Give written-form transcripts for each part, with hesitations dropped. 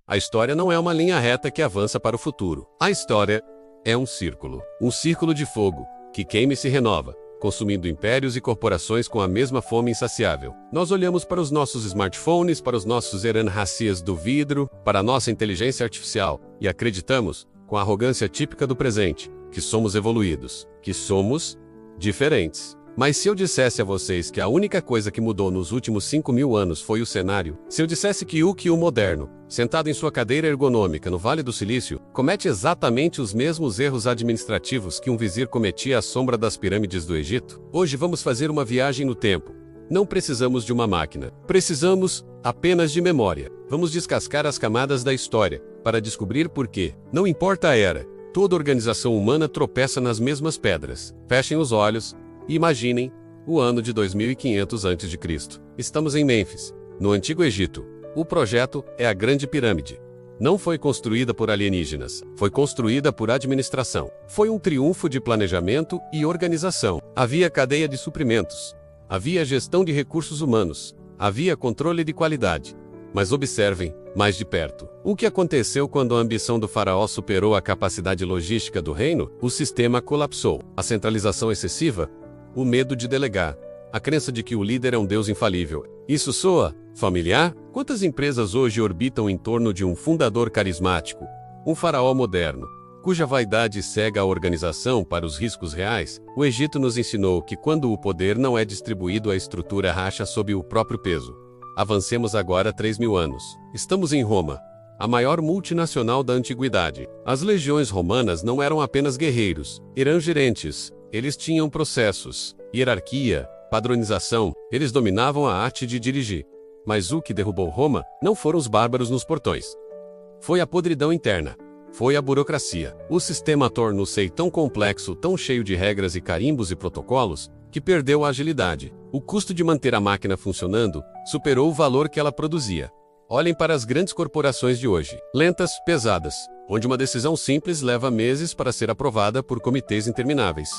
A história não é uma linha reta que avança para o futuro. A história é um círculo de fogo, que queima e se renova, consumindo impérios e corporações com a mesma fome insaciável. Nós olhamos para os nossos smartphones, para os nossos Eran-Racias do vidro, para a nossa inteligência artificial, e acreditamos, com a arrogância típica do presente, que somos evoluídos, que somos diferentes. Mas se eu dissesse a vocês que a única coisa que mudou nos últimos 5.000 anos foi o cenário, se eu dissesse que o moderno, sentado em sua cadeira ergonômica no Vale do Silício, comete exatamente os mesmos erros administrativos que um vizir cometia à sombra das pirâmides do Egito, hoje vamos fazer uma viagem no tempo. Não precisamos de uma máquina. Precisamos apenas de memória. Vamos descascar as camadas da história, para descobrir por quê. Não importa a era, toda organização humana tropeça nas mesmas pedras. Fechem os olhos e imaginem o ano de 2500 a.C. Estamos em Mênfis, no Antigo Egito. O projeto é a Grande Pirâmide. Não foi construída por alienígenas, foi construída por administração. Foi um triunfo de planejamento e organização. Havia cadeia de suprimentos. Havia gestão de recursos humanos. Havia controle de qualidade. Mas observem, mais de perto, o que aconteceu quando a ambição do faraó superou a capacidade logística do reino? O sistema colapsou. A centralização excessiva, o medo de delegar, a crença de que o líder é um deus infalível. Isso soa familiar? Quantas empresas hoje orbitam em torno de um fundador carismático, um faraó moderno, cuja vaidade cega a organização para os riscos reais? O Egito nos ensinou que quando o poder não é distribuído, a estrutura racha sob o próprio peso. Avancemos agora 3.000 anos. Estamos em Roma, a maior multinacional da antiguidade. As legiões romanas não eram apenas guerreiros, eram gerentes. Eles tinham processos, hierarquia, padronização, eles dominavam a arte de dirigir. Mas o que derrubou Roma não foram os bárbaros nos portões. Foi a podridão interna. Foi a burocracia. O sistema tornou-se tão complexo, tão cheio de regras e carimbos e protocolos, que perdeu a agilidade. O custo de manter a máquina funcionando superou o valor que ela produzia. Olhem para as grandes corporações de hoje. Lentas, pesadas, onde uma decisão simples leva meses para ser aprovada por comitês intermináveis.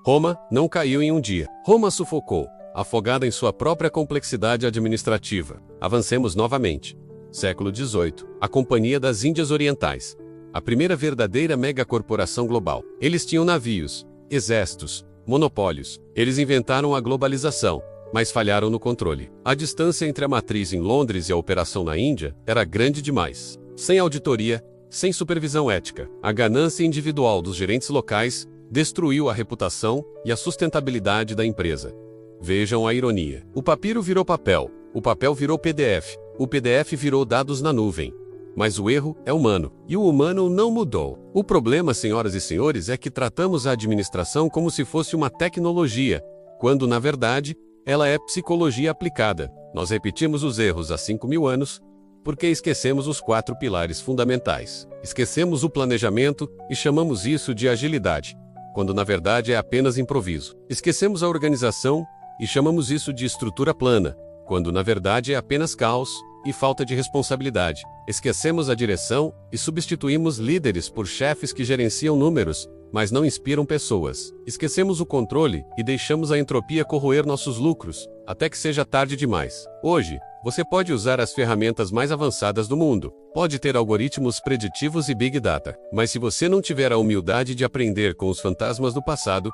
Roma não caiu em um dia. Roma sufocou, afogada em sua própria complexidade administrativa. Avancemos novamente. Século XVIII. A Companhia das Índias Orientais. A primeira verdadeira megacorporação global. Eles tinham navios, exércitos, monopólios. Eles inventaram a globalização, mas falharam no controle. A distância entre a matriz em Londres e a operação na Índia era grande demais. Sem auditoria, sem supervisão ética, a ganância individual dos gerentes locais destruiu a reputação e a sustentabilidade da empresa. Vejam a ironia. O papiro virou papel, o papel virou PDF, o PDF virou dados na nuvem. Mas o erro é humano, e o humano não mudou. O problema, senhoras e senhores, é que tratamos a administração como se fosse uma tecnologia, quando, na verdade, ela é psicologia aplicada. Nós repetimos os erros há 5.000 anos, porque esquecemos os 4 pilares fundamentais. Esquecemos o planejamento e chamamos isso de agilidade, quando na verdade é apenas improviso. Esquecemos a organização e chamamos isso de estrutura plana, quando na verdade é apenas caos e falta de responsabilidade. Esquecemos a direção e substituímos líderes por chefes que gerenciam números, mas não inspiram pessoas. Esquecemos o controle e deixamos a entropia corroer nossos lucros, até que seja tarde demais. Hoje, você pode usar as ferramentas mais avançadas do mundo, pode ter algoritmos preditivos e Big Data, mas se você não tiver a humildade de aprender com os fantasmas do passado,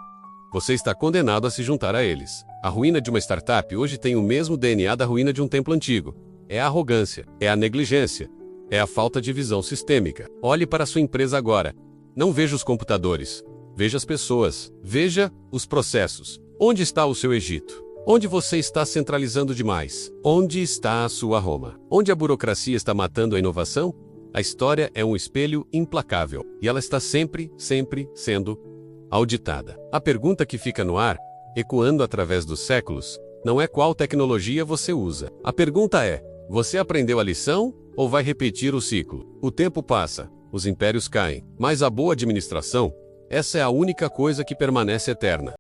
você está condenado a se juntar a eles. A ruína de uma startup hoje tem o mesmo DNA da ruína de um templo antigo. É a arrogância, é a negligência, é a falta de visão sistêmica. Olhe para sua empresa agora. Não veja os computadores, veja as pessoas, veja os processos. Onde está o seu Egito? Onde você está centralizando demais? Onde está a sua Roma? Onde a burocracia está matando a inovação? A história é um espelho implacável, e ela está sempre sendo auditada. A pergunta que fica no ar, ecoando através dos séculos, não é qual tecnologia você usa. A pergunta é: você aprendeu a lição ou vai repetir o ciclo? O tempo passa, os impérios caem, mas a boa administração, essa é a única coisa que permanece eterna.